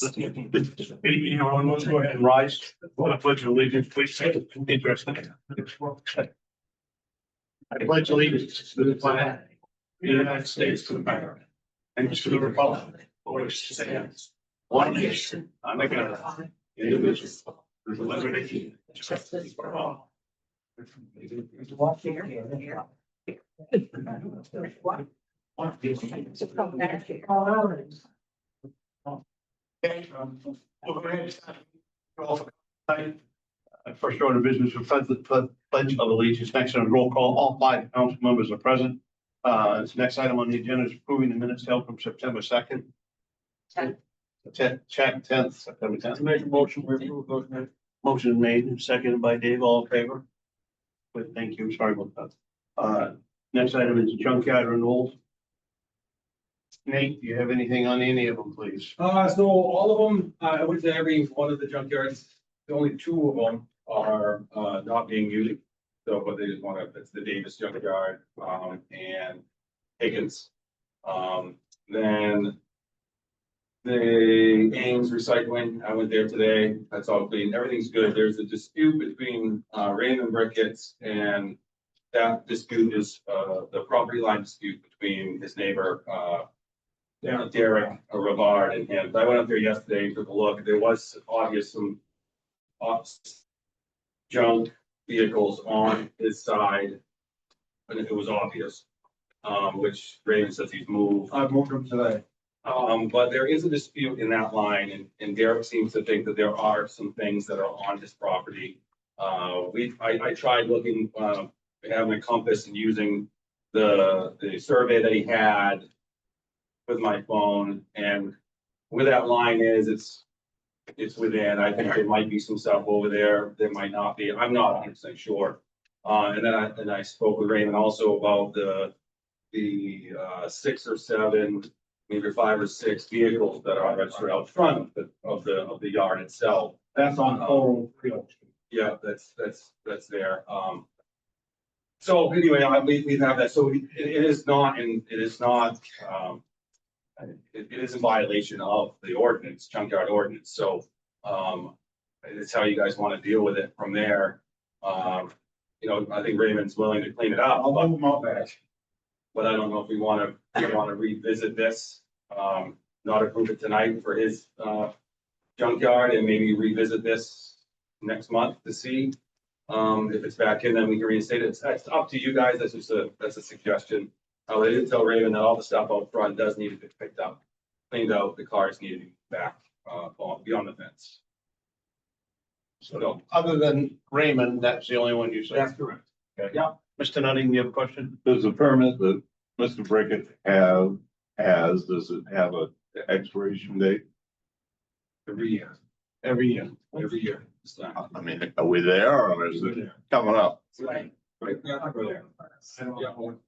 Anyone wants to go ahead and rise for the pledge of allegiance, please. Interesting. I pledge allegiance to the flag of the United States of America and to the republic for which it stands, one nation, under God, indivisible, with liberty and justice for all. We'll go ahead and first order of business for pledge of allegiance. Next on roll call, all 5 council members are present. This next item on the agenda is approving the minutes held from September 2nd. 10th, September 10th. Make a motion, we approve those minutes. Motion made and seconded by Dave, all in favor? Good, thank you, sorry about that. Next item is junkyard renewals. Nate, do you have anything on any of them, please? So all of them, I went to every one of the junkyards. The only 2 of them are not being used. So, but they just want to, it's the Davis junkyard, and Higgins. Then the Ames recycling, I went there today. That's all clean. Everything's good. There's a dispute between Raymond Ricketts, and that dispute is the property line dispute between his neighbor, Derek Rivard and him. I went up there yesterday and took a look. There was obvious some junk vehicles on his side, and it was obvious, which Raymond says he's moved. I've moved them today. But there is a dispute in that line, and Derek seems to think that there are some things that are on his property. I tried looking, having a compass and using the survey that he had with my phone, and where that line is, it's within. I think there might be some stuff over there. There might not be. I'm not 100% sure. And then I spoke with Raymond also about the 6 or 7, maybe 5 or 6 vehicles that are registered out front of the yard itself. That's on whole field. Yeah, that's there. So anyway, we have that. So it is not, and it is not. It is in violation of the ordinance, junkyard ordinance. So it's how you guys want to deal with it from there. I think Raymond's willing to clean it up. I'll move them out back. But I don't know if we want to revisit this, not approve it tonight for his junkyard, and maybe revisit this next month to see if it's back in, then we can reinstate it. It's up to you guys. That's just that's a suggestion. They did tell Raymond that all the stuff out front does need to be picked up, cleaned out. The cars need to be back beyond the fence. So other than Raymond, that's the only one you said? That's correct. Okay. Yeah. Mr. Nutting, you have a question? Does the permit that Mr. Brickett does it have an expiration date? Every year. Every year. Every year. I mean, are we there or is it coming up? Right. Yeah, we're there.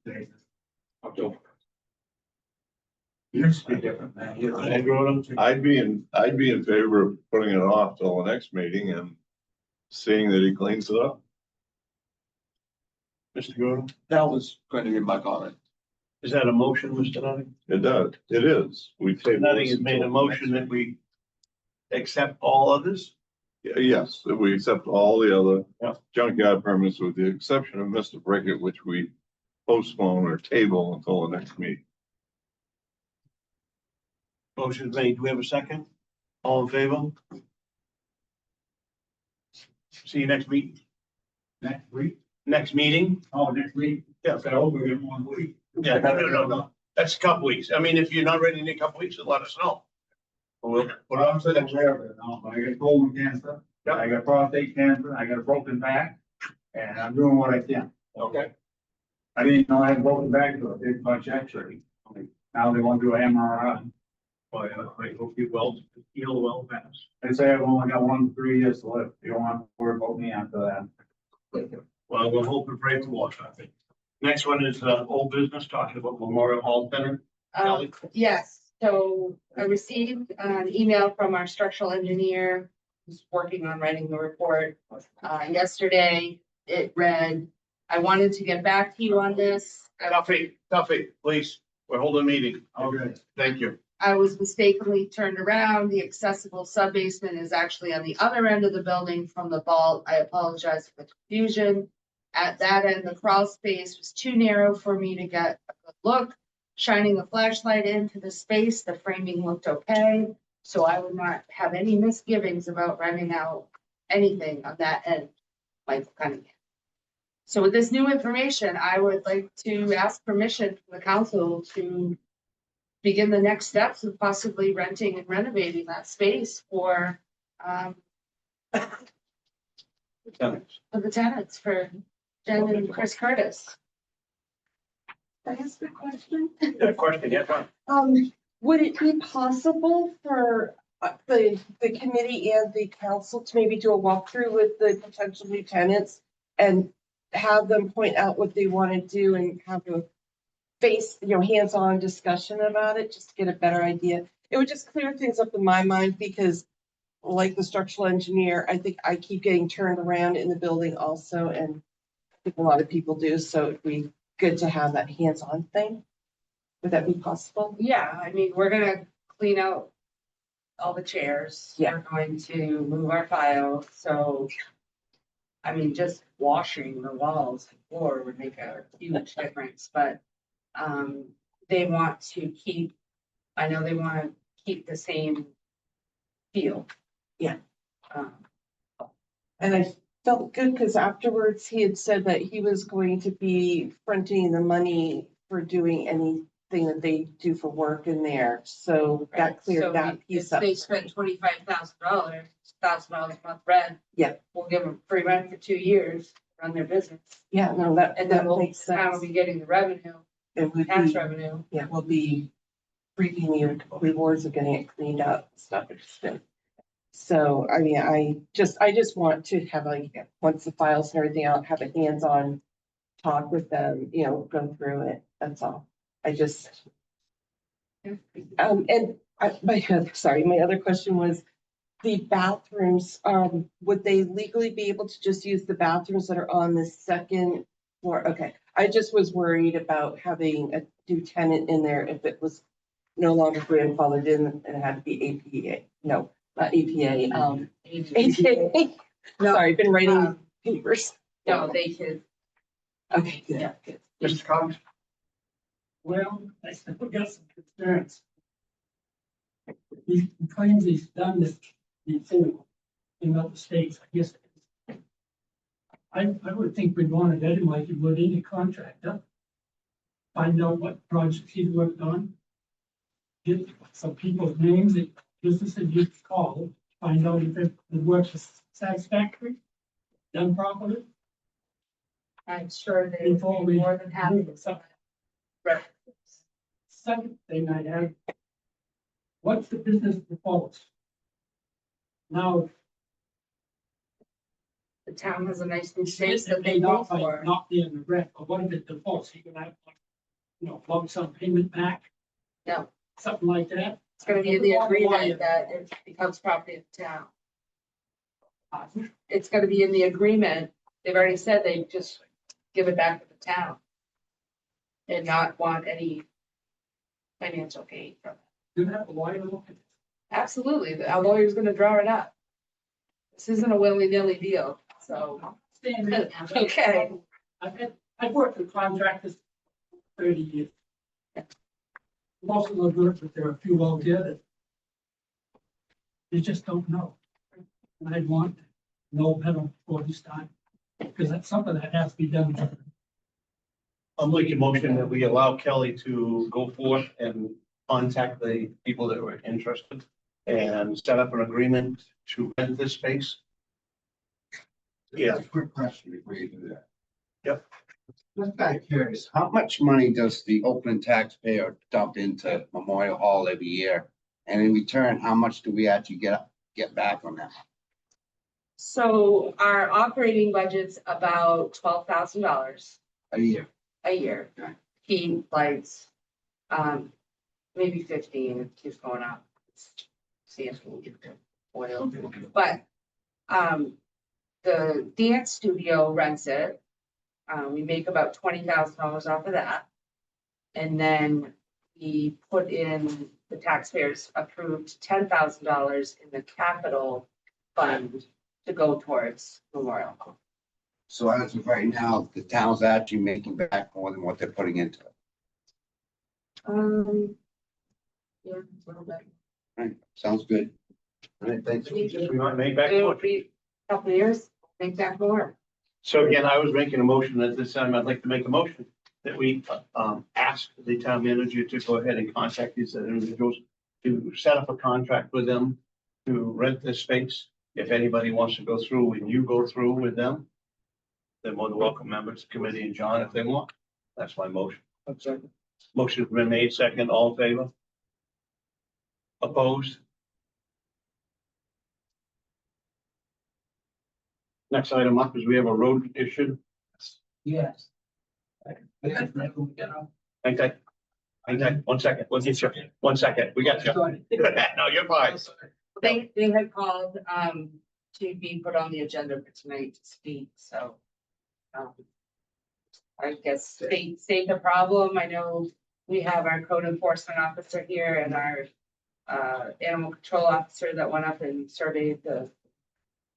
Yeah, October. Used to be different, man. I'd be in favor of putting it off till the next meeting and seeing that he cleans it up. Mr. Gordon, That was going to be my comment. is that a motion, Mr. Nutting? It does, it is. We Mr. table Nutting this has made a until motion that we accept all others. Yes, that we accept all the other Yeah. junkyard permits with the exception of Mr. Brickett, which we postpone or table until the next meeting. Motion's made. Do we have a second? All in favor? See you next week. Next week? Next meeting? Oh, next week? Yeah. So I hope we get 1 week. Yeah, no. That's a couple weeks. I mean, if you're not ready in a couple weeks, then let us know. We'll, Well, I'm sitting there, I got colon cancer, I got prostate cancer, I got a broken back, and I'm doing what I can. okay. I didn't know I had a broken back, so I did much X-ray. Now they want to do an MRI. But I hope you heal well fast. They say I've only got 1 to 3 years to live. You don't have to worry about me after that. Well, we'll hope and pray for water, I think. Next one is old business, talking about Memorial Hall Center. Kelly? Yes, so I received an email from our structural engineer who's working on writing the report. Yesterday, it read, I wanted to get back to you on this. Duffy, please. We're holding a meeting. Okay. Thank you. I was mistakenly turned around. The accessible sub-basement is actually on the other end of the building from the vault. I apologize for the confusion. At that end, the crawl space was too narrow for me to get a good look. Shining a flashlight into the space, the framing looked okay. So I would not have any misgivings about renting out anything on that end, Michael Cunningham. So with this new information, I would like to ask permission from the council to begin the next steps of possibly renting and renovating that space for the tenants, for Jen and Chris Curtis. Can I ask a question? Good question, yeah. Would it be possible for the committee and the council to maybe do a walkthrough with the potential new tenants and have them point out what they want to do and have a face, hands-on discussion about it, just to get a better idea? It would just clear things up in my mind because, like the structural engineer, I think I keep getting turned around in the building also, and I think a lot of people do, so it'd be good to have that hands-on thing. Would that be possible? Yeah, I mean, we're gonna clean out all the chairs. Yeah. We're going to move our files, so. I mean, just washing the walls and floor would make a huge difference, but, they want to keep, I know they wanna keep the same feel. Yeah. Um, And I felt good because afterwards he had said that he was going to be fronting the money for doing anything that they do for work in there. So right, that so cleared that if piece up. they spend $25,000 a month rent. Yeah. We'll give them free rent for 2 years, run their business, Yeah, no, that, and then that we'll, makes town will sense. be getting the revenue, It would tax be, revenue. yeah, we'll be reaping the rewards of getting it cleaned up and stuff. It's good. So, I mean, I just want to have once the files and everything out, have a hands-on talk with them, go through it. That's all. I just, and my other question was the bathrooms, would they legally be able to just use the bathrooms that are on the second floor? Okay, I just was worried about having a new tenant in there if it was no longer grandfathered in and it had to be APA. No, not APA, APA. No, Sorry, been writing um, papers. No, they could, Okay, good. yeah, good. Mr. Cox? Well, I still got some concerns. He claims he's done this before in other states, I guess. I would think we'd want to get him like you would any contractor. Find out what projects he's worked on. Get some people's names that businesses you could call, find out if the work is satisfactory, done properly. I'm sure they would Before be we more than happy move to. it, so- Right. Second thing I have, what's the business proposed? Now, The town has a nice new it space that may they pay not be, for. not be in the red, but what if it defaults? You can have, lump sum payment back, No, something like that. it's gonna be in the agreement that it becomes property of the town. It's gonna be in the agreement. They've already said they just give it back to the town. And not want any financial gain from it. You have a lawyer look at it. Absolutely, our lawyer's gonna draw it up. This isn't a willy-nilly deal, so, Stand there. Okay. I've worked with contractors for 30 years. Most of them are good, but there are a few out there that they just don't know. And I'd want to know better before this time, because that's something that has to be done. I'll make a motion that we allow Kelly to go forth and contact the people that were interested and set up an agreement to rent this space. Yeah, Quick question before you do that. Yep. Just kind of curious, how much money does the Oakland taxpayer dump into Memorial Hall every year? And in return, how much do we actually get back on that? so our operating budget's about $12,000 A year? a year. Okay. Heat, lights, maybe 15, it keeps going up. See if we can get oil, but, the dance studio rents it. We make about $20,000 off of that. And then we put in, the taxpayers approved $10,000 in the capital fund to go towards Memorial Hall. So as of right now, the town's actually making back more than what they're putting into it. Yeah, a little bit. Right, sounds good. All right, thanks. We want to make back It'll more. be a couple of years, make that more. So again, I was making a motion at this time. I'd like to make a motion that we ask the town manager to go ahead and contact these individuals to set up a contract with them to rent this space. If anybody wants to go through and you go through with them, they're more than welcome, members of the committee and John if they want. That's my motion. Motion's been made, second, all in favor? Opposed? Next item up is we have a road issue. Yes. Hang tight. Hang tight. 1 second. We'll get you. 1 second. We got you. No, you're fine. They had called, to be put on the agenda for tonight to speak, so. I guess state the problem. I know we have our code enforcement officer here and our, animal control officer that went up and surveyed the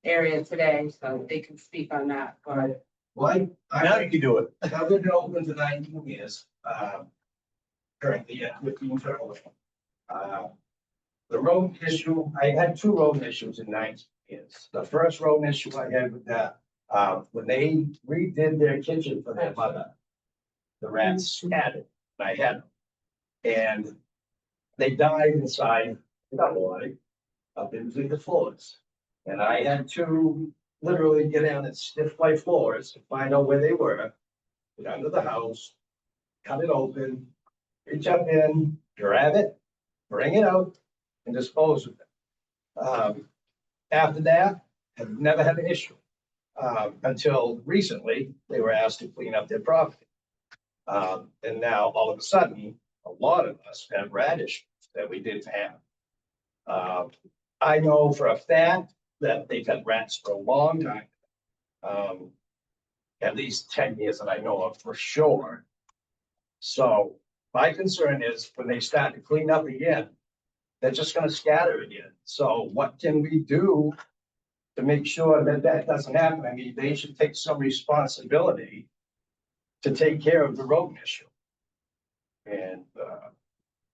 area today, so they can speak on that, but. Well, Now you can do it. I've lived in Oakland for 19 years, currently at 15 Turtle. The road issue, I had 2 road issues in 19 years. The first road issue I had with that, when they redid their kitchen for their mother, the rats scattered, and I had them. And they died inside, not why, up in between the floors. And I had to literally get down and sniff my floors to find out where they were, get under the house, cut it open, reach up in, grab it, bring it out, and dispose of it. After that, have never had an issue. Until recently, they were asked to clean up their property. And now all of a sudden, a lot of us have rat issues that we didn't have. I know for a fact that they've had rats for a long time. At least 10 years that I know of for sure. So my concern is when they start to clean up again, they're just gonna scatter again. So what can we do to make sure that that doesn't happen? I mean, they should take some responsibility to take care of the rodent issue. And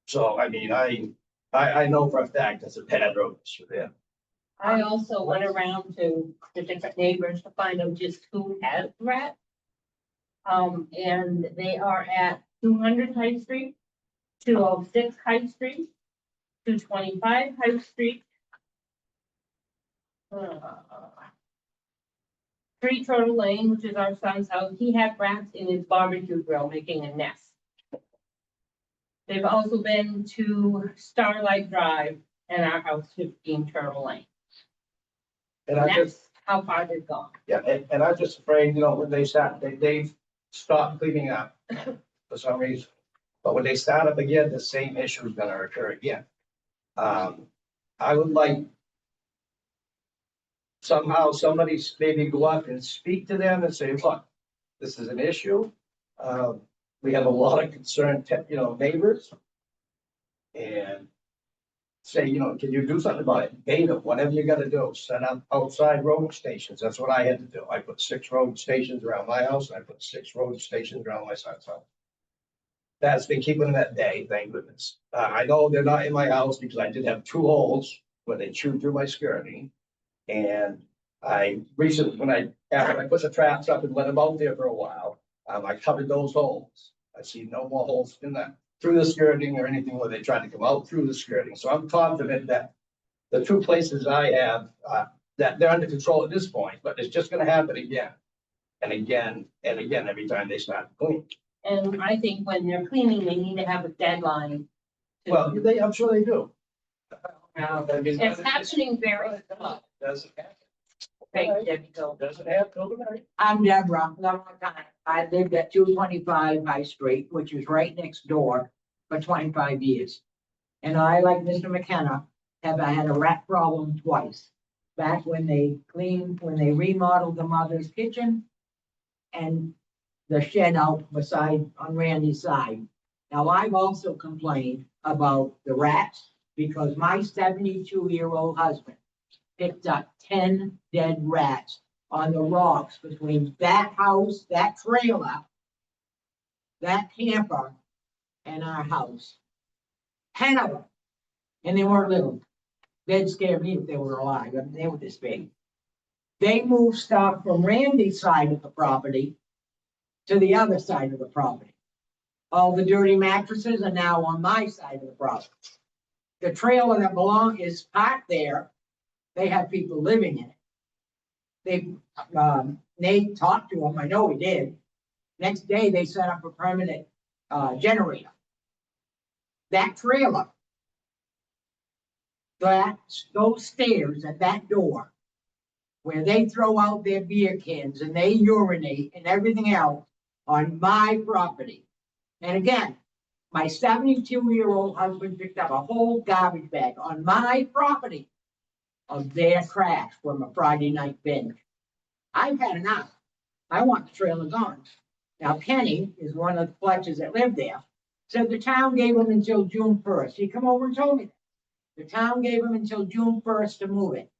so, I mean, I know for a fact there's a bad rodent issue there. I also went around to the different neighbors to find out just who has rats. And they are at 200 High Street, 206 High Street, 225 High Street. 3 Turtle Lane, which is our son's house. He had rats in his barbecue grill making a nest. They've also been to Starlight Drive and our house, 15 Turtle Lane. And And I just, that's how far they've gone. yeah, and I'm just afraid, you know, when they start, they've stopped cleaning up for some reason. But when they start up again, the same issue is gonna occur again. I would like somehow somebody maybe go up and speak to them and say, look, this is an issue. We have a lot of concerned, neighbors. And say, can you do something about it? Bait them, whatever you gotta do, set up outside rodent stations. That's what I had to do. I put 6 rodent stations around my house, and I put 6 rodent stations around my son's house. That's been keeping them at bay, thank goodness. I know they're not in my house because I did have 2 holes where they chewed through my skirting. And I recently, after I put the traps up and let them out there for a while, I covered those holes. I see no more holes in that, through the skirting or anything where they tried to come out through the skirting. So I'm confident that the 2 places I have, that they're under control at this point, but it's just gonna happen again. And again, and again, every time they start to clean. And I think when they're cleaning, they need to have a deadline. to- Well, I'm sure they do. Now, I mean, it's happening very slow. Doesn't happen. Thank you, Debbie. Doesn't happen overnight. I'm Deborah, long time. I lived at 225 High Street, which is right next door for 25 years. And I, like Mr. McKenna, have had a rat problem twice. Back when they remodeled the mother's kitchen and the shed out beside on Randy's side. Now, I've also complained about the rats because my 72-year-old husband picked up 10 dead rats on the rocks between that house, that trailer, that camper, and our house. 10 of them. And they weren't little. They'd scare me if they were alive. I mean, they were this big. They moved stuff from Randy's side of the property to the other side of the property. All the dirty mattresses are now on my side of the property. The trailer that is parked there, they have people living in it. Nate talked to them, I know he did. Next day, they set up a permanent, generator. That trailer, those stairs at that door, where they throw out their beer cans and they urinate and everything else on my property. And again, my 72-year-old husband picked up a whole garbage bag on my property of their trash from a Friday night binge. I've had enough. I want the trailer gone. Now, Kenny is one of the Fletchers that live there, said the town gave him until June 1st. He come over and told me that. The town gave him until June 1st to move it.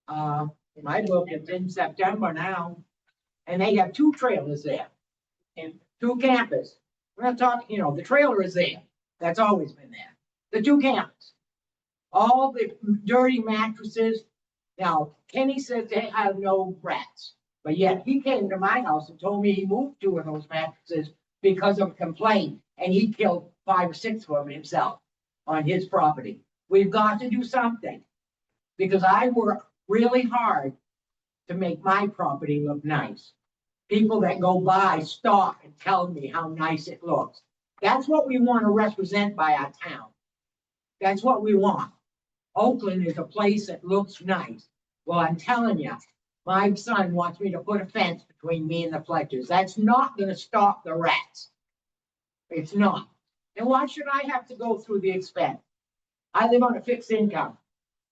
In my book, it's in September now, and they have 2 trailers there and 2 campers. We're not talking, the trailer is there. That's always been there. The 2 campers. All the dirty mattresses. Now, Kenny says they have no rats, but yet he came to my house and told me he moved 2 of those mattresses because of a complaint, and he killed 5 or 6 of them himself on his property. We've got to do something, because I work really hard to make my property look nice. People that go by stop and tell me how nice it looks. That's what we want to represent by our town. That's what we want. Oakland is a place that looks nice. Well, I'm telling you, my son wants me to put a fence between me and the Fletchers. That's not going to stop the rats. It's not. And why should I have to go through the expense? I live on a fixed income.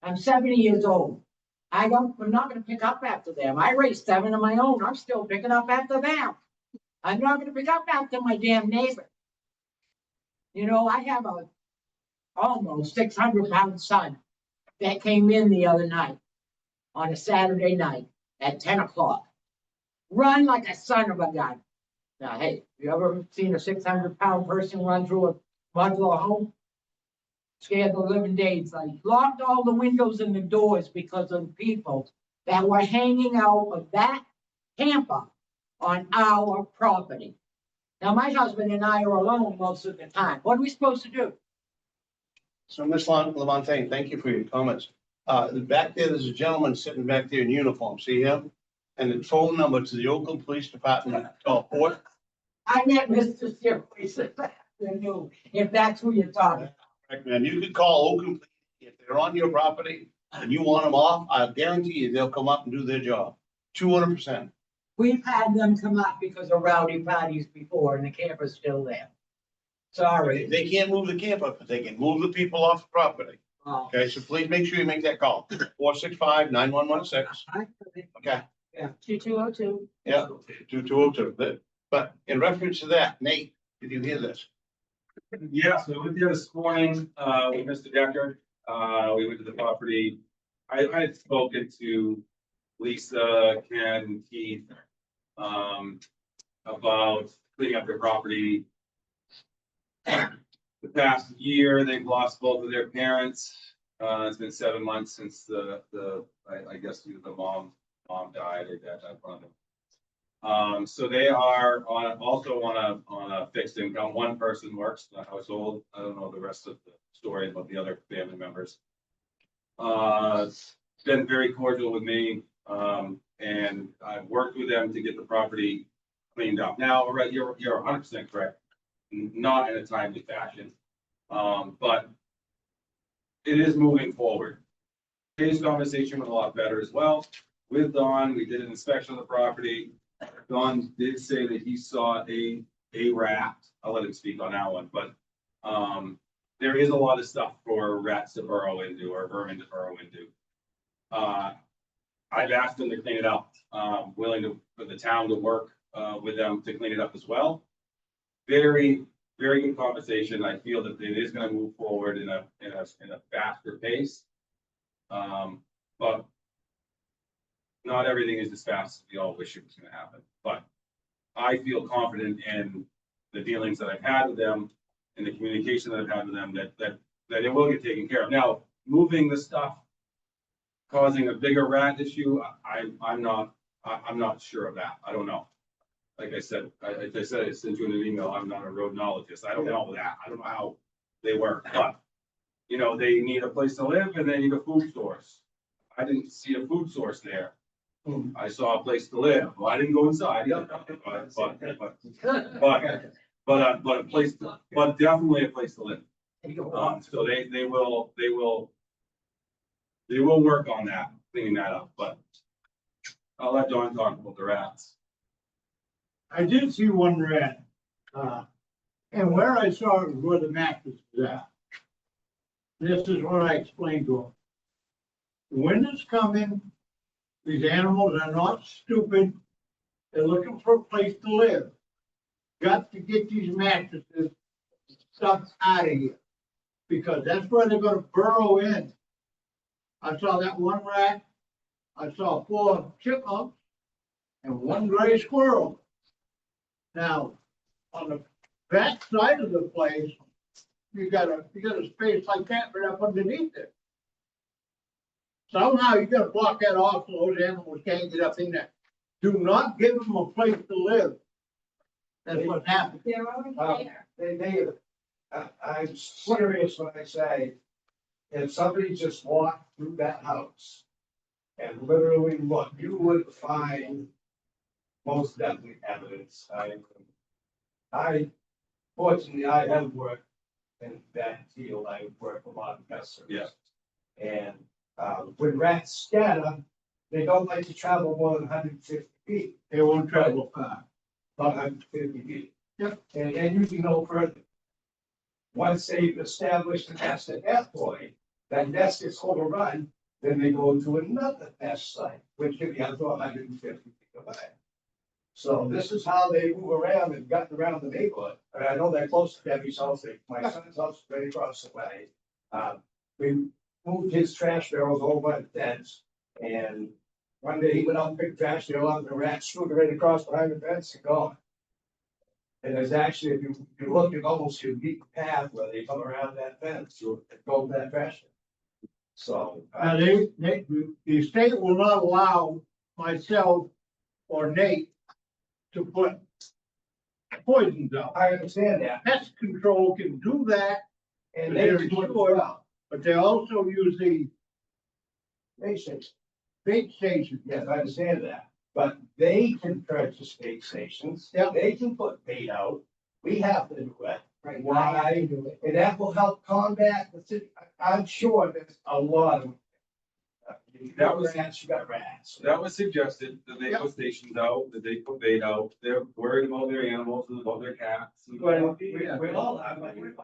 I'm 70 years old. I'm not going to pick up after them. I raised 7 of my own. I'm still picking up after them. I'm not going to pick up after my damn neighbor. I have a almost 600-pound son that came in the other night on a Saturday night at 10 o'clock. Run like a son of a gun. Now, hey, you ever seen a 600-pound person run through a modular home? Scared the living days. Like, locked all the windows and the doors because of people that were hanging out of that camper on our property. Now, my husband and I are alone most of the time. What are we supposed to do? So, Ms. Lamontagne, thank you for your comments. Back there's a gentleman sitting back there in uniform. See him? And the phone number to the Oakland Police Department, Port. I met Mr. Seriously, if that's who you're talking about. Right, man, you could call Oakland Police if they're on your property and you want them off. I guarantee you they'll come up and do their job. 200%. We've had them come up because of rowdy parties before and the camper's still there. Sorry. They can't move the camper, but they can move the people off the property. Oh. Okay, so please make sure you make that call. 465-9116. Okay. Yeah. 2202. Yeah, 2202. But in reference to that, Nate, did you hear this? Yeah, so we were there this morning, with Mr. Decker. We went to the property. I had spoken to Lisa, Ken, Keith, about cleaning up their property. The past year, they've lost both of their parents. It's been 7 months since I guess the mom died or dad died from them. So they are also on a fixed income. One person works in the household. I don't know the rest of the story about the other family members. It's been very cordial with me, and I've worked with them to get the property cleaned up. Now, right, you're 100% correct. Not in a timely fashion, but it is moving forward. Today's conversation went a lot better as well. With Don, we did an inspection of the property. Don did say that he saw a rat. I'll let him speak on that one, but there is a lot of stuff for rats to burrow into or vermin to burrow into. I've asked them to clean it up. Willing for the town to work with them to clean it up as well. very, very good conversation. I feel that it is gonna move forward in a faster pace. But not everything is as fast as we all wish it was gonna happen, but I feel confident in the dealings that I've had with them and the communication that I've had with them that it will get taken care of. Now, moving the stuff, causing a bigger rat issue, I'm not sure of that. I don't know. Like I said, I sent you in an email, I'm not a roadnologist. I don't know that. I don't know how they work, but you know, they need a place to live and they need a food source. I didn't see a food source there. I saw a place to live. Well, I didn't go inside, but a place, but definitely a place to live. So they will work on that, cleaning that up, but I'll let Don talk about the rats. I did see one rat, and where I saw it was where the mattress was at. This is what I explained to him. When it's coming, these animals are not stupid. They're looking for a place to live. Got to get these mattresses stuff out of here, because that's where they're gonna burrow in. I saw that one rat, I saw 4 chipmunks, and 1 gray squirrel. Now, on the back side of the place, you got a space like that right up underneath it. Somehow you gotta block that off so those animals can't get up in there. Do not give them a place to live. That's what happened. They're already there. I'm serious when I say, if somebody just walked through that house and literally look, you would find most definitely evidence. Fortunately, I have worked in that field. I work a lot of pest service. Yeah. And when rats scatter, they don't like to travel more than 150 feet. They won't travel far. About 150 feet. Yep. And usually no further. Once they've established a nest at that point, that nest is overrun, then they go to another nest site, which could be up to 150 feet away. So this is how they move around and gotten around the neighborhood. And I know they're close to Debbie's house. My son's house is right across the way. We moved his trash barrels over at the fence. And one day he went out and picked trash barrel up and the rat screwed right across behind the fence and gone. And there's actually, if you look, you almost can beat the path where they come around that fence to go to that trash. So. The state will not allow myself or Nate to put poisons out. I understand that. Pest control can do that, And they do it well. but they also use the Bait station. bait station. Yes, I understand that. But they can purchase bait stations. Yeah. They can put bait out. We have to do it. Right. Why do it? And that will help combat the city. I'm sure there's a lot of. You got rats, you got rats. That was suggested, that they put stations out, that they put bait out. They're worried about their animals and about their cats. and- Well, we all have. I'm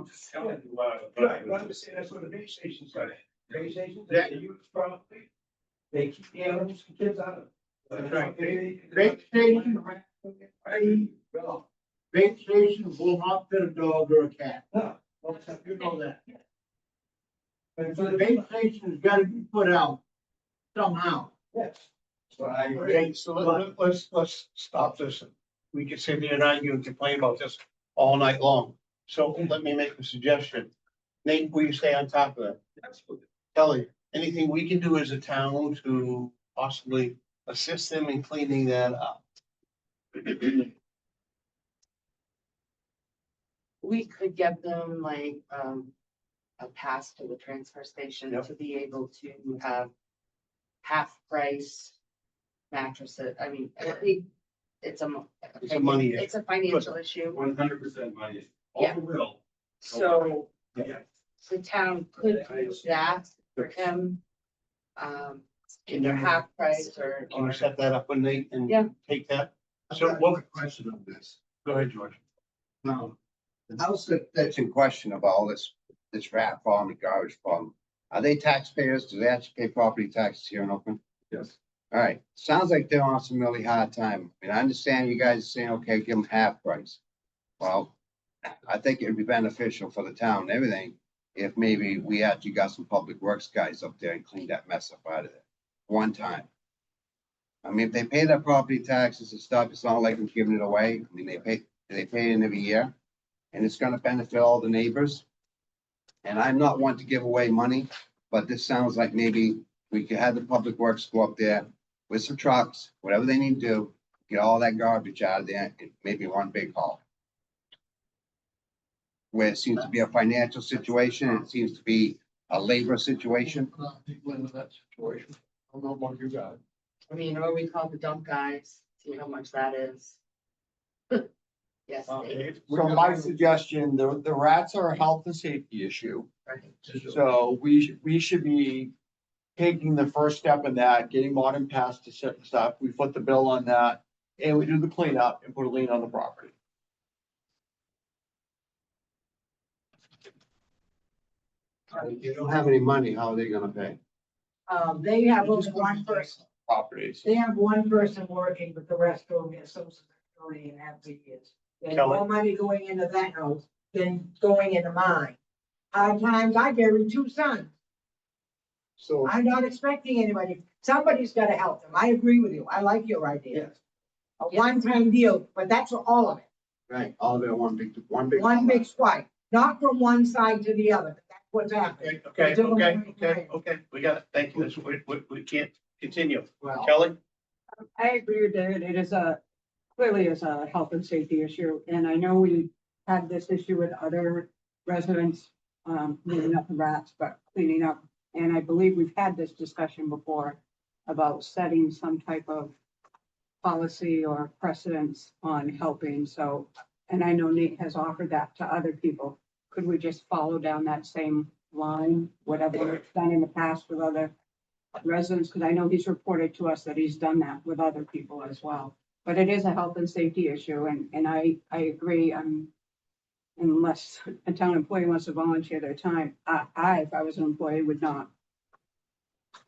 just telling you, Right, but I'm saying that's what the bait stations are. Bait stations, they use properly. They keep the animals and kids out of it. That's right. They- Bait station, Well, bait station will not fit a dog or a cat. no. You know that. And So for the the bait station's gotta be put out somehow. yes. So I agree. Okay, so let's stop this. We can sit here and argue and complain about this all night long. So let me make a suggestion. Nate, will you stay on top of that? Absolutely. Kelly, anything we can do as a town to possibly assist them in cleaning that up? We could get them like, a pass to the transfer station Yep. to be able to have half price mattresses. I mean, I think it's It's a money issue. It's a financial issue. 100% money. Yeah. All will. So Yeah. the town could do that for him. Either half price or. Can you set that up with Nate and Yeah. take that? So So what what, question on this? go ahead, George. Now, the house that's in question about all this rat problem, the garbage problem, are they taxpayers? Do they actually pay property taxes here in Oakland? Yes. All right, sounds like they're on some really hard time. I mean, I understand you guys are saying, okay, give them half price. Well, I think it'd be beneficial for the town and everything if maybe we actually got some public works guys up there and cleaned that mess up out of there one time. I mean, if they pay their property taxes and stuff, it's not like I'm giving it away. I mean, they pay it every year. And it's gonna benefit all the neighbors. And I'm not one to give away money, but this sounds like maybe we could have the public works go up there with some trucks, whatever they need to do, get all that garbage out of there and maybe one big haul. Where it seems to be a financial situation, it seems to be a labor situation. Into that situation. I don't know about you guys. I mean, or we call the dump guys, see how much that is. Yes, Dave. So my suggestion, the rats are a health and safety issue. Right. So we should be taking the first step in that, getting modern pass to certain stuff. We foot the bill on that and we do the cleanup and put a lien on the property. If you don't have any money, how are they gonna pay? They have only one person, Properties. they have one person working, but the rest of them is social security and have the years. There's more money going into that house than going into mine. Hard times, I buried 2 sons. So, I'm not expecting anybody, somebody's gotta help them. I agree with you. I like your idea. yes. A one-time deal, but that's for all of it. Right, all of it, one big. One big swipe, not from one side to the other. That's what's happening. Okay, we got it. Thank you. We can't continue. Well, Kelly? I agree with David. It is clearly is a health and safety issue. And I know we had this issue with other residents, cleaning up the rats, but cleaning up. And I believe we've had this discussion before about setting some type of policy or precedence on helping. So, and I know Nate has offered that to other people. Could we just follow down that same line, whatever it's done in the past with other residents? Because I know he's reported to us that he's done that with other people as well. But it is a health and safety issue, and I agree, unless a town employee wants to volunteer their time, if I was an employee, would not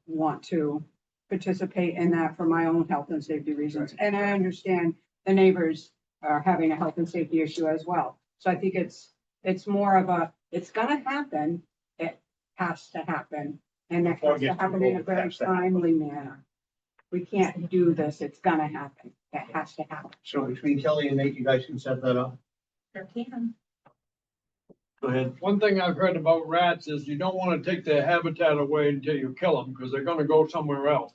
want to participate in that for my own health and safety reasons. And I understand the neighbors are having a health and safety issue as well. So I think it's more of a, it's gonna happen, it has to happen, and it has to happen in a very timely manner. We can't do this, it's gonna happen, it has to happen. So between Kelly and Nate, you guys can set that up? Sure can. Go ahead. One thing I've heard about rats is you don't want to take their habitat away until you kill them, because they're gonna go somewhere else.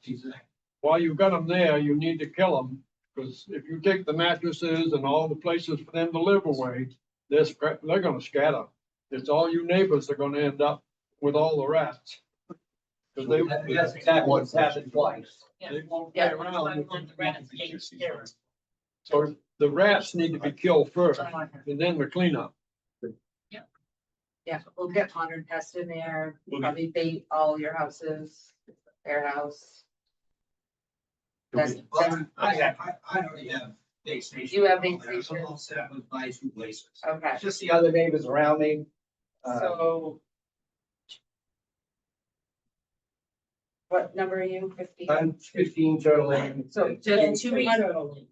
While you've got them there, you need to kill them, because if you take the mattresses and all the places for them to live away, they're gonna scatter. It's all you neighbors that are gonna end up with all the rats. 'Cause they- That's exactly what's happened twice. They won't Yeah, play that's around. why we want the rats taken care of. So the rats need to be killed first, and then the cleanup. Yeah, we'll get modern pest in there, We'll get- probably bait all your houses, their house. That's, I already have base stations. You have base I'm all stations. set with my 2 places. okay, It's just the other neighbors around me. so. What number are you, 50? I'm 15 Turtle Lane. So And just 200,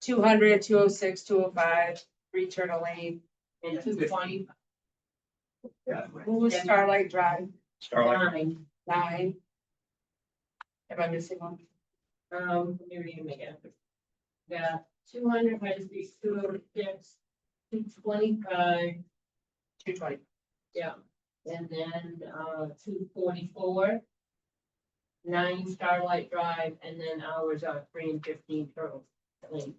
200, 206, 205, 3 Turtle Lane, and 220, Yeah. who was Starlight Drive, Starlight. 9? Am I missing one? let me read them again. Yeah, 200 has these 206, 225, 220. yeah, and then, 244. 9 Starlight Drive, and then ours are 3 and 15 Turtle Lane.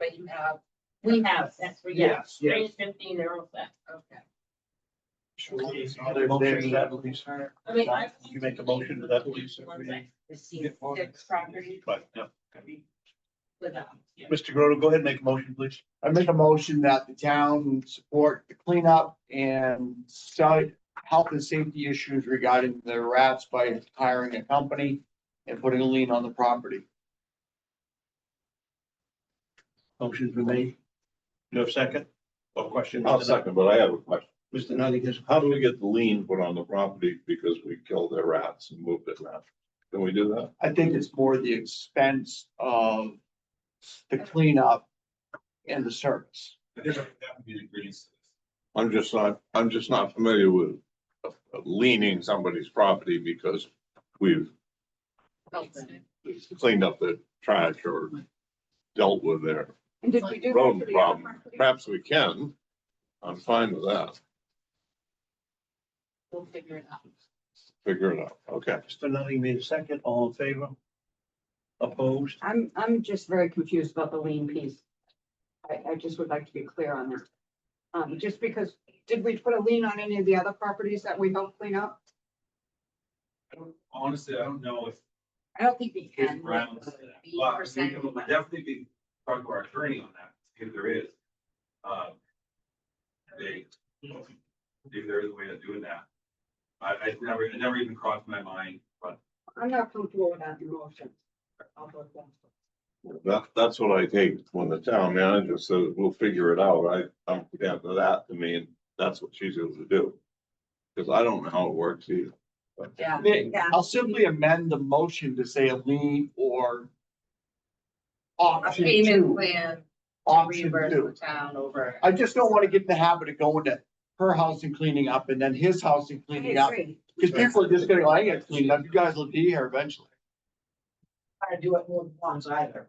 But you have, That's for, yeah, Yes, 3 yes. and 15, they're all set. okay. Other motion to that, please. I mean, You make a motion to that, please. One sec. Six property. But, yeah. Without. Mr. Grota, go ahead and make a motion, please. I make a motion that the town support the cleanup and study health and safety issues regarding the rats by hiring a company and putting a lien on the property. Motion's been made. You have a second? Or question? I'll second, but I have a question. Mr. Nutting, How do we get the lien put on the property because we killed their rats and moved it around? Can we do that? I think it's more the expense of the cleanup and the service. I think that would be the ingredients to this. I'm just not familiar with leaning somebody's property because we've cleaned up the trash or dealt with their And did we do that road for the other problem. property? Perhaps we can. I'm fine with that. We'll figure it out. Figure it out. Okay. Mr. Nutting made a second, all in favor? Opposed? I'm just very confused about the lien piece. I just would like to be clear on that. Just because, did we put a lien on any of the other properties that we helped clean up? Honestly, I don't know if I don't think we there's can. grounds for that. Be But we percent. can definitely be talking to our attorney on that, see if there is. If there is a way of doing that. It never even crossed my mind, but I'm not comfortable with that emotion. That's what I take when the town manager says, we'll figure it out. I'm content with that to me, and that's what she's able to do. Because I don't know how it works either. Yeah. I'll simply amend the motion to say a lien or A option payment two. plan to Option reimburse two. the town over. I just don't want to get in the habit of going to her house and cleaning up and then his house and cleaning up. Because people are just gonna go, I ain't gonna clean up. You guys will be here eventually. Try to do it more than once either.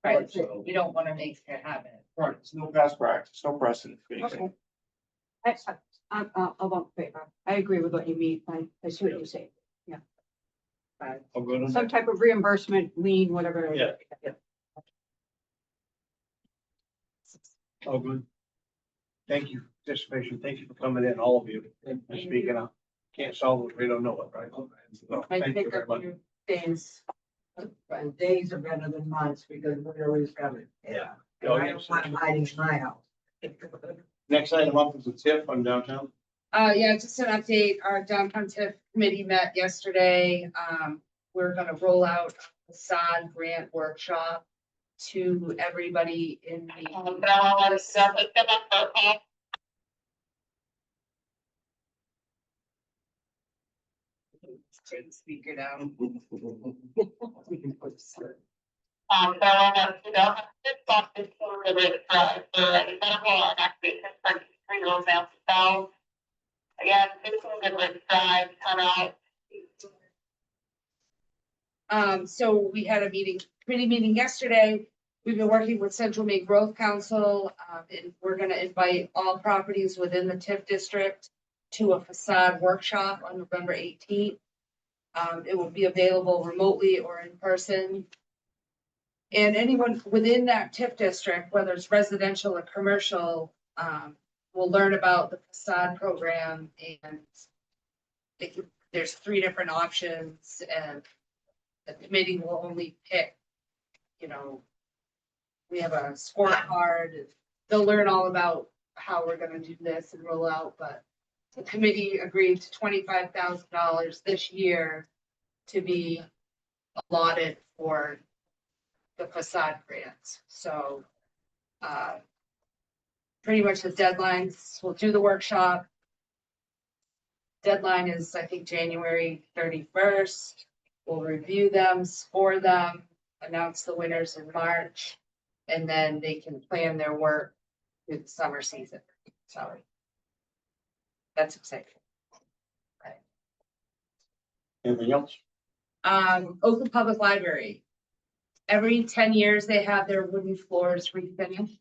Right, we don't want to make it happen. Right, it's no best practice, no precedent. Okay. I'll vote in favor. I agree with what you mean. I see what you're saying. Yeah. All good on Some that? type of reimbursement, lien, whatever. Yeah. All good. Thank you, for participation. Thank you for coming in, all of you, and speaking up. Can't solve it, we don't know it, right? So, I thank you think very a much. few things. And days are better than months because we're always coming. Yeah. And I don't want them hiding in my house. Next item up is the tip on downtown. Yeah, just an update. Our downtown TIF committee met yesterday. We're gonna roll out a facade grant workshop to everybody in the. Turn the speaker down. We can put this on. So we had a committee meeting yesterday. We've been working with Central Maine Growth Council, and we're gonna invite all properties within the TIF district to a facade workshop on November 18th. It will be available remotely or in person. And anyone within that TIF district, whether it's residential or commercial, will learn about the facade program, and there's 3 different options, and the committee will only pick, we have a scorecard. They'll learn all about how we're gonna do this and roll out, but the committee agreed to $25,000 this year to be allotted for the facade grants. So, pretty much the deadlines, we'll do the workshop. Deadline is, I think, January 31st. We'll review them, score them, announce the winners in March, and then they can plan their work through the summer season. So that's exciting. Anything else? Oakland Public Library. Every 10 years, they have their wooden floors refinished.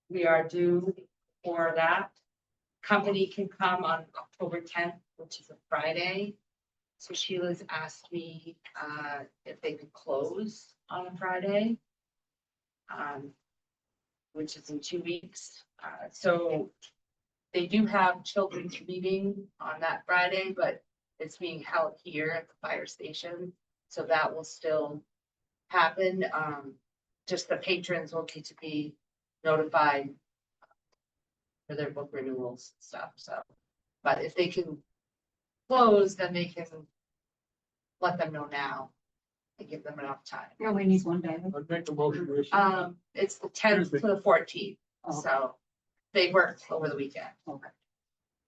We are due for that. Company can come on October 10th, which is a Friday. So Sheila's asked me if they could close on a Friday, which is in 2 weeks. So they do have children's reading on that Friday, but it's being held here at the fire station. So that will still happen. Just the patrons will need to be notified for their book renewals and stuff. So, but if they can close, then they can let them know now and give them enough time. You only need one day. I'd make a motion. It's the 10th to the 14th, Oh. so they worked over the weekend. Okay.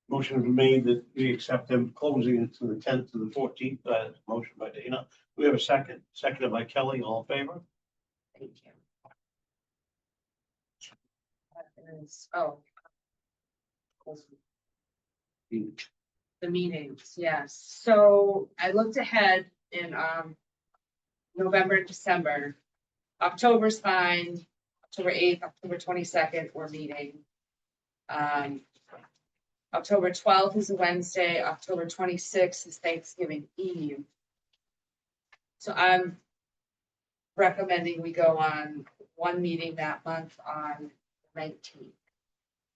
Motion was made that we accept them closing it to the tenth to the fourteenth, motion by Dana. We have a second, seconded by Kelly, all in favor? Thank you. That is, oh. The meetings, yes. So I looked ahead in, November and December. October's fine. October 8th, October 22nd, we're meeting. October 12th is a Wednesday, October 26th is Thanksgiving Eve. So I'm recommending we go on one meeting that month on 19th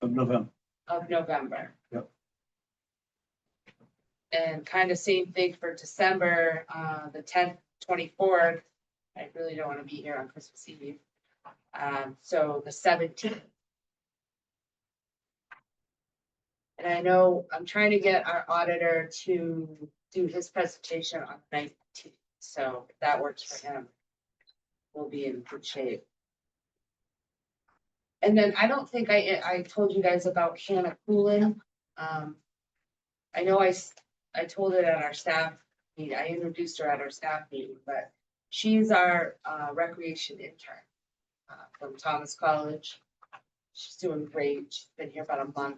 Of November. of November. Yep. And kind of same thing for December, the 10th, 24th. I really don't want to be here on Christmas Eve. So the 17th. And I know I'm trying to get our auditor to do his presentation on the 19th. So if that works for him, we'll be in good shape. And then I don't think I told you guys about Hannah Coolin. I know I told it at our staff meeting. I introduced her at our staff meeting, but she's our recreation intern from Thomas College. She's doing great. She's been here about a month.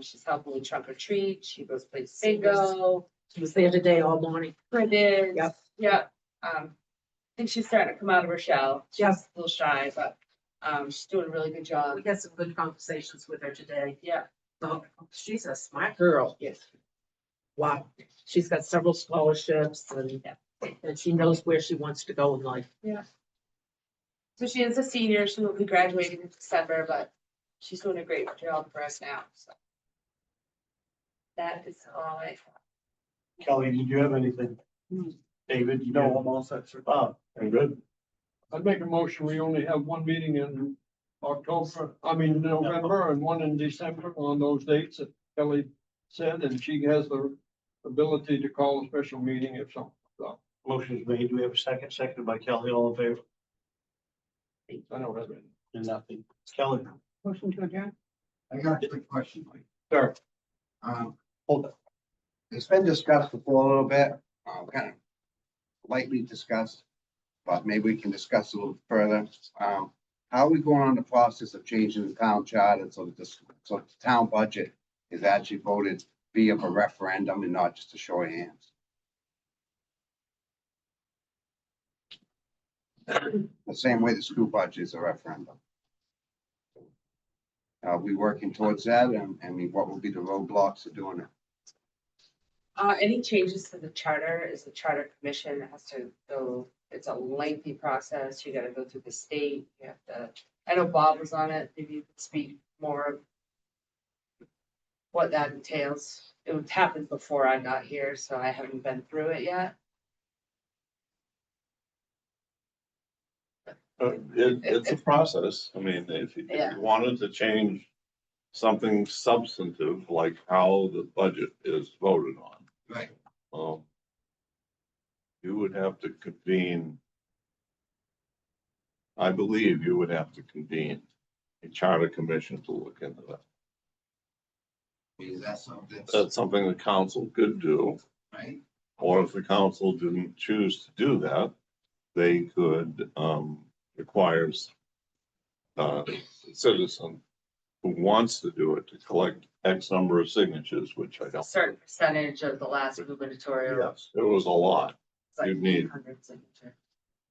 She's helping with trunk or treat. She goes play bingo. She was there today all morning. Printed. Yep. Yep. I think she's starting to come out of her shell. She's Yep. a little shy, but she's doing a really good job. We had some good conversations with her today. Yeah. Oh, she's a smart girl. Yes. Wow. She's got several scholarships and she knows where she wants to go in life. Yeah. So she is a senior. She will be graduating in December, but she's doing a great job for us now. So that is all I have. Kelly, did you have anything? David? you No, do? I'm all set, sir. Bob, very good. I'd make a motion, we only have one meeting in November and one in December on those dates that Kelly said, and she has the ability to call a special meeting if something comes up. Motion is made. Do we have a second? Seconded by Kelly, all in favor? I don't have any. And nothing. Kelly. Motion to adjourn. I got a quick question, Mike. Sure. Hold on. It's been discussed before a little bit, kind of lightly discussed, but maybe we can discuss a little further. How are we going on the process of changing the town charter so that so the town budget is actually voted via a referendum and not just a show of hands? The same way the school budget is a referendum. Are we working towards that? And I mean, what will be the roadblocks to doing it? Any changes to the charter is the charter commission. It has to go, it's a lengthy process. You gotta go through the state. You have to, I know Bob was on it. Maybe you could speak more of what that entails. It would happen before I got here, so I haven't been through it yet. It's a process. I mean, if you Yeah. wanted to change something substantive, like how the budget is voted on. Right. You would have to convene. I believe you would have to convene a charter commission to look into that. Is that something? That's something the council could do, Right. or if the council didn't choose to do that, they could, requires a citizen who wants to do it to collect X number of signatures, which I A don't. certain percentage of the last gubernatorial. Yes, it was a lot. It's like You'd need 800 signatures.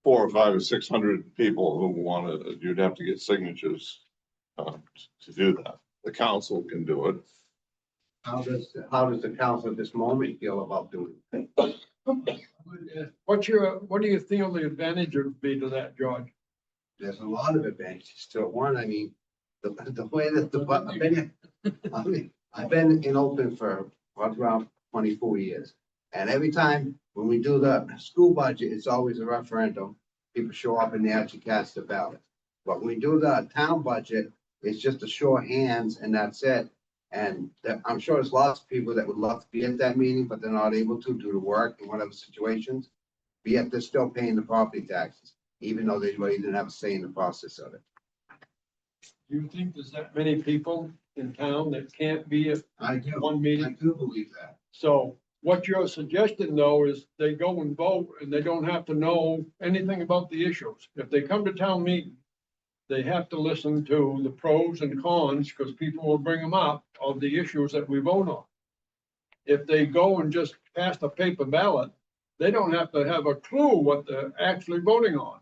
400 or 500 or 600 people who want to, you'd have to get signatures to do that. The council can do it. How does the council at this moment feel about doing it? What do you feel the advantage would be to that, George? There's a lot of advantages to it. One, I mean, the way that I've been in Oakland for around 24 years. And every time when we do the school budget, it's always a referendum. People show up and they actually cast a ballot. But when we do the town budget, it's just a show of hands and that's it. And I'm sure there's lots of people that would love to be at that meeting, but they're not able to due to work and whatever situations. But yet they're still paying the property taxes, even though they really didn't have a say in the process of it. Do you think there's that many people in town that can't be at I do, one I meeting. do believe that. So what you're suggesting though is they go and vote and they don't have to know anything about the issues. If they come to town meeting, they have to listen to the pros and cons, because people will bring them up, of the issues that we vote on. If they go and just cast a paper ballot, they don't have to have a clue what they're actually voting on.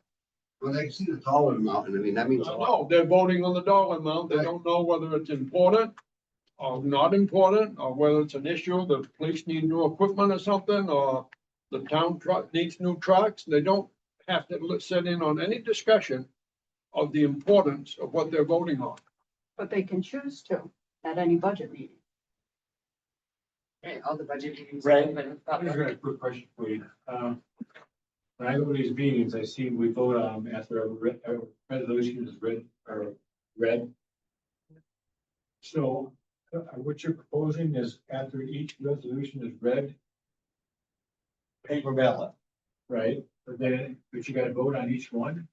Well, they can see the dollar amount, and I mean, that means a lot. No, they're voting on the dollar amount. They don't know whether it's important or not important, or whether it's an issue, the police need new equipment or something, or the town truck needs new trucks. They don't have to sit in on any discussion of the importance of what they're voting on. But they can choose to at any budget meeting. Right, all the budget meetings. Right. open in I just public. got a quick question for you. When I go to these meetings, I see we vote after a resolution is read. So what you're proposing is after each resolution is read, paper ballot, right? But you gotta vote on each one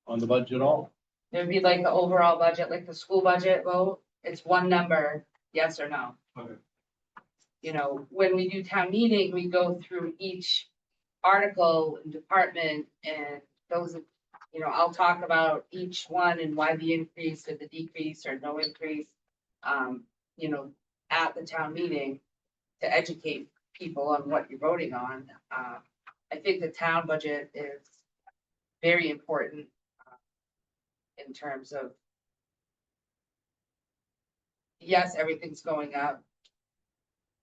on the budget at all. It would be like the overall budget, like the school budget vote, it's one number, yes or no. Okay. You know, when we do town meeting, we go through each article and department and those, you know, I'll talk about each one and why the increase or the decrease or no increase. You know, at the town meeting to educate people on what you're voting on. I think the town budget is very important in terms of, yes, everything's going up,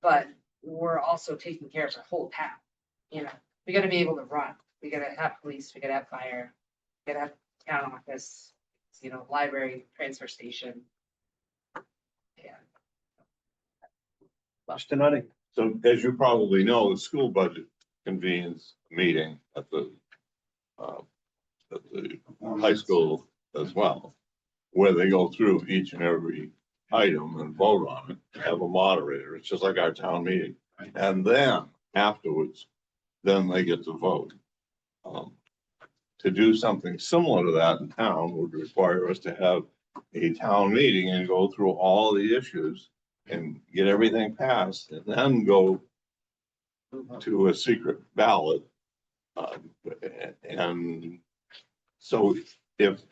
but we're also taking care of the whole town. You know, we gotta be able to run, we gotta have police, we gotta have fire, we gotta have town office, you know, library, transfer station. Yeah. Mr. Nutting. So as you probably know, the school budget convenes a meeting at the high school as well, where they go through each and every item and vote on it, have a moderator. It's just like our town meeting. And then afterwards, then they get to vote. To do something similar to that in town would require us to have a town meeting and go through all the issues and get everything passed and then go to a secret ballot. And so if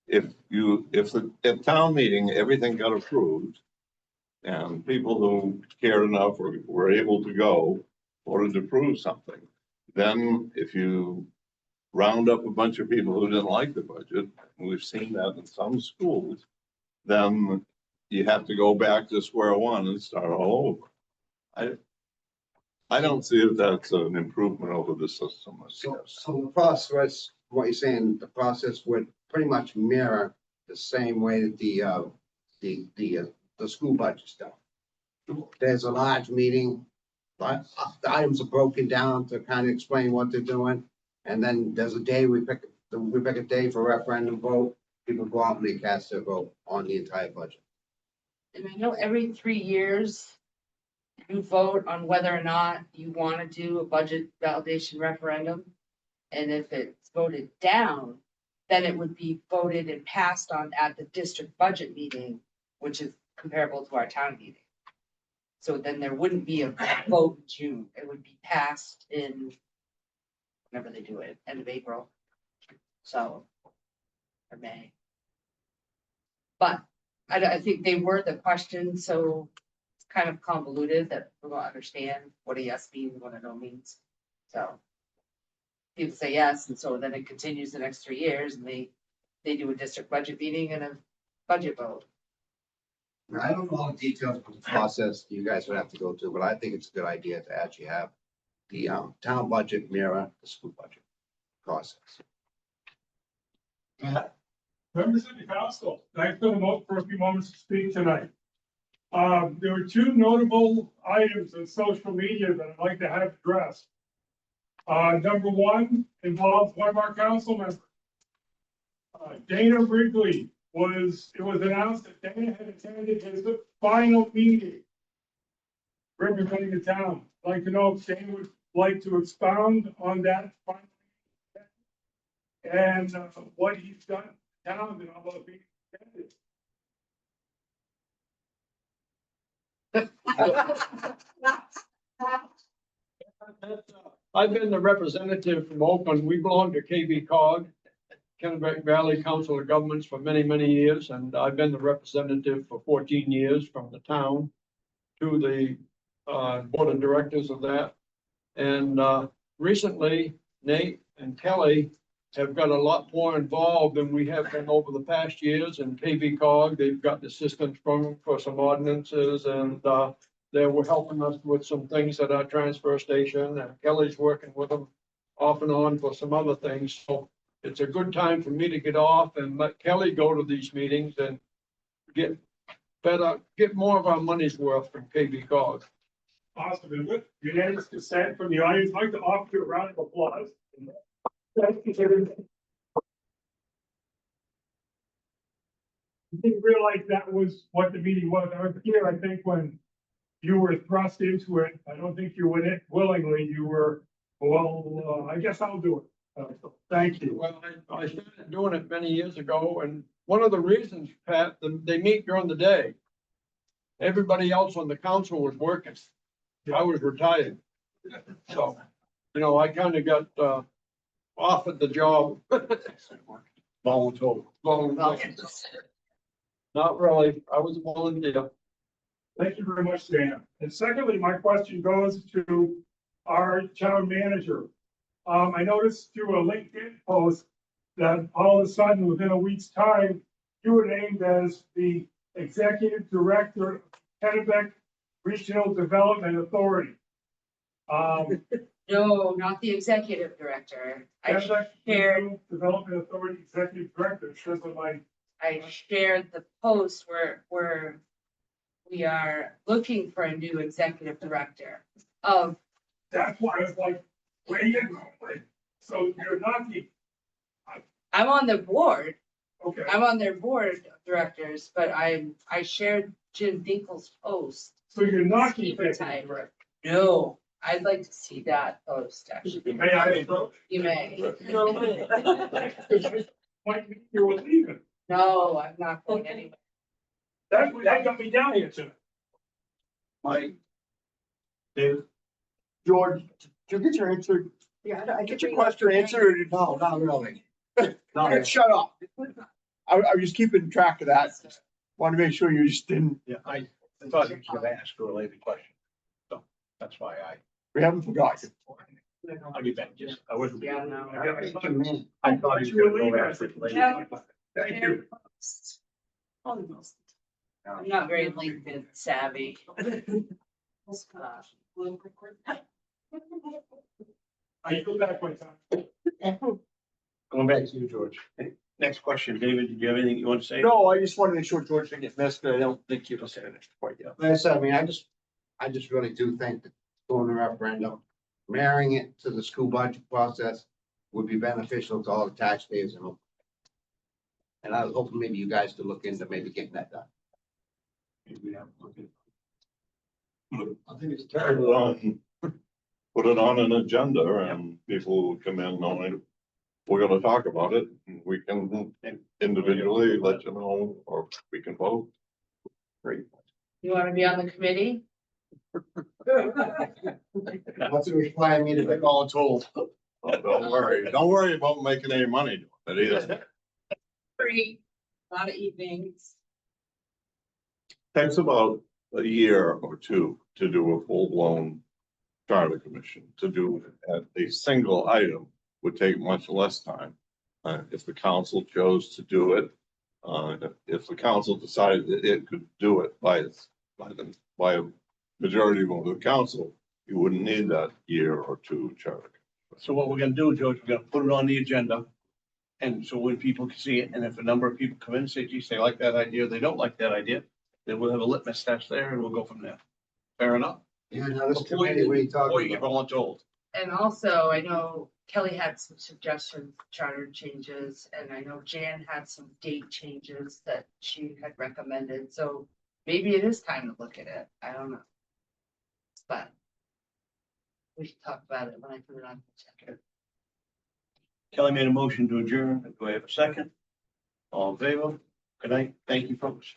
the town meeting, everything got approved and people who cared enough or were able to go voted to approve something, then if you round up a bunch of people who didn't like the budget, and we've seen that in some schools, then you have to go back to square one and start all over. I don't see if that's an improvement over the system. So the process, what you're saying, the process would pretty much mirror the same way that the school budget's done. There's a large meeting, but the items are broken down to kind of explain what they're doing. And then there's a day we pick a day for referendum vote. People go out and they cast their vote on the entire budget. And I know every 3 years, you vote on whether or not you want to do a budget validation referendum. And if it's voted down, then it would be voted and passed on at the district budget meeting, which is comparable to our town meeting. So then there wouldn't be a vote in June. It would be passed in whenever they do it, end of April. So, or May. But I think they word the question, so it's kind of convoluted that we don't understand what a yes means, what a no means. So people say yes, and so then it continues the next 3 years, and they do a district budget meeting and a budget vote. Now, I don't know all the details of the process you guys would have to go through, but I think it's a good idea to actually have the town budget mirror the school budget process. Members of the council, thanks for a few moments to speak tonight. There were two notable items in social media that I'd like to have addressed. Number one involves one of our council members. Dana Wrigley it was announced that Dana had attended his final meeting representing the town. I'd like to know if Dana would like to expound on that final meeting and what he's done in town and all the meetings attended. I've been the representative from Oakland. We belong to KB-cog, Kennebec Valley Council of Governments for many, many years, and I've been the representative for 14 years from the town to the board of directors of that. And recently, Nate and Kelly have got a lot more involved than we have been over the past years in KB-cog. They've got assistance from for some ordinances, and they were helping us with some things at our transfer station, and Kelly's working with them off and on for some other things. So it's a good time for me to get off and let Kelly go to these meetings and get more of our money's worth from KB-cog. Awesome, and with unanimous consent from the audience, I'd like to offer you a round of applause. Thank you, everybody. I didn't realize that was what the meeting was. I was here, I think, when you were thrust into it. I don't think you went in willingly. You were, well, I guess I'll do it. So, thank you. Well, I started doing it many years ago, and one of the reasons, Pat, they meet during the day. Everybody else on the council was working. I was retired. So, I kind of got offered the job. Voluntold. Not really. I was a volunteer. Thank you very much, Dan. And secondly, my question goes to our town manager. I noticed through a LinkedIn post that all of a sudden, within a week's time, you were named as the executive director of Kennebec Regional Development Authority. No, not the executive director. Kennebec shared- Regional Development Authority Executive Director, it says on my, I shared the post where we are looking for a new executive director of, that's why I was like, where you going? So you're not the, I'm on the board. okay. I'm on their board of directors, but I shared Jim Dinkel's post. So you're not the Keep it executive tight. director. No, I'd like to see that post, actually. May I approach? You may. Might be you were leaving. No, I'm not going anywhere. That got me down here tonight. Mike. David. George, did you get your answer? Yeah, Get your question answered or did No, not really. you? Shut up. I was just keeping track of that. Want to make sure you just didn't, Yeah, I thought you were gonna ask a related question. So that's why we haven't forgotten. I'll get back, just, I wasn't. Yeah, no. I thought you were gonna go ask a related No. question. Thank you. I'm not very LinkedIn savvy. I go back one time. Going back to you, George. Next question, David, did you have anything you want to say? No, I just want to make sure George didn't get missed, but I don't think you said it quite yet. Like I said, I just really do think that doing a referendum, marrying it to the school budget process would be beneficial to all the taxpayers and all. And I was hoping maybe you guys could look into maybe getting that done. I think it's Put terrible. it on an agenda and people will come in knowing we're gonna talk about it. And we can individually let you know, or we can vote. Great. You want to be on the committee? What's requiring me to be all told? Oh, don't worry about making any money doing it either. Free, a lot of evenings. Takes about a year or two to do a full-blown charter commission. To do a single item would take much less time. If the council chose to do it, if the council decided that it could do it by a majority vote of the council, you wouldn't need that year or two charter. So what we're gonna do, George, we're gonna put it on the agenda. And so when people can see it, and if a number of people come in and say, geez, they like that idea, they don't like that idea, then we'll have a litmus test there and we'll go from there. Fair enough? Yeah, now this Before committee, what are you before you talking get about? voluntold. And also, I know Kelly had some suggestions, charter changes, and I know Jan had some date changes that she had recommended, so maybe it is time to look at it, I don't know. But we should talk about it when I put it on the agenda. Kelly made a motion to adjourn. Do I have a second? All in favor? Good night. Thank you, folks.